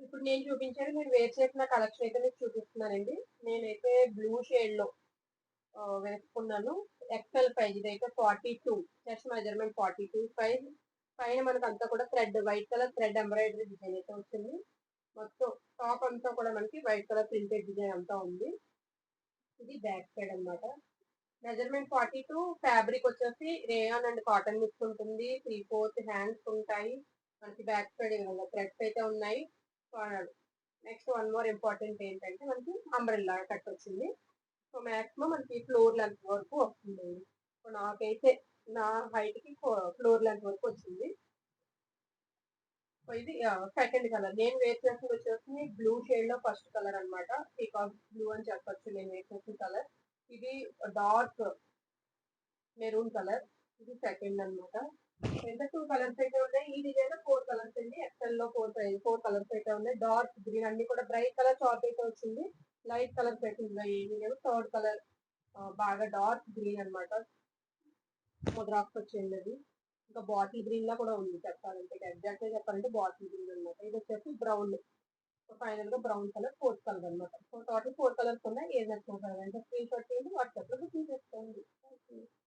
ఇప్పుడు నేను చూపించేది మీరు వేర్ చేసిన కలెక్షన్ అయితే మీకు చూపిస్తున్నానండి. నేనైతే బ్లూ షేడ్ లో వేసుకున్నాను. ఎక్సెల్ సైజ్ ఇదైతే 42, చెస్ట్ మెజర్మెంట్ 42 సైజ్. పైన మనకు అంతా కూడా thread, white colour thread embroidery design అయితే వచ్చింది. మొత్తం టాప్ అంతా కూడా మనకి వైట్ కలర్ ప్రింటెడ్ డిజైన్ అంతా ఉంది. ఇది బ్యాక్ సైడ్ అన్నమాట. మెజర్మెంట్ 42, ఫ్యాబ్రిక్ వచ్చేసి రేయాన్ అండ్ కాటన్ మిక్స్ ఉంటుంది. 3/4 హ్యాండ్స్ ఉంటాయి మనకి. బ్యాక్ సైడ్ ఈ విధంగా థ్రెడ్స్ అయితే ఉన్నాయి. నెక్స్ట్ వన్ మోర్ ఇంపార్టెంట్ ఏంటంటే మనకి అంబ్రెల్లా కట్ వచ్చింది. సో మాక్సిమం మనకి ఫ్లోర్ లెంత్ వరకు వస్తుంది. సో నాకైతే నా హైట్ కి ఫ్లోర్ లెంత్ వరకు వచ్చింది. సో ఇది సెకండ్ కలర్. నేను వేర్ చేసింది వచ్చేసి బ్లూ షేడ్ లో ఫస్ట్ కలర్ అన్నమాట. పీకాక్ బ్లూ అని చెప్పొచ్చు నేను వేర్ చేసిన కలర్. ఇది డార్క్ మెరూన్ కలర్. ఇది సెకండ్ అన్నమాట. ఎంత 2 కలర్స్ అయితే ఉన్నాయి. ఈ డిజైన్ 4 కలర్స్ అండి. ఎక్సెల్ లో 4 కలర్స్ అయితే ఉన్నాయి. డార్క్ గ్రీన్, అన్ని కూడా బ్రైట్ కలర్ చార్ట్ అయితే వచ్చింది. లైట్ కలర్స్ అయితే ఇందులో ఏమీ లేవు. థర్డ్ కలర్ బాగా డార్క్ గ్రీన్ అన్నమాట. ముద్రాకు వచ్చింది అది. ఇంకా బాటిల్ గ్రీన్ లా కూడా ఉంది చెప్పాలంటే. ఎగ్జాక్ట్ గా చెప్పాలంటే బాటిల్ గ్రీన్ అన్నమాట. ఇది వచ్చేసి బ్రౌన్. ఫైనల్ గా బ్రౌన్ కలర్ ఫోర్త్ కలర్ అన్నమాట. సో టోటల్ 4 కలర్స్ ఉన్నాయి. ఏది నచ్చిన కలర్ అంటే స్క్రీన్ షాట్ చేయండి, వాట్సాప్ లో బుకింగ్ చేసుకోండి.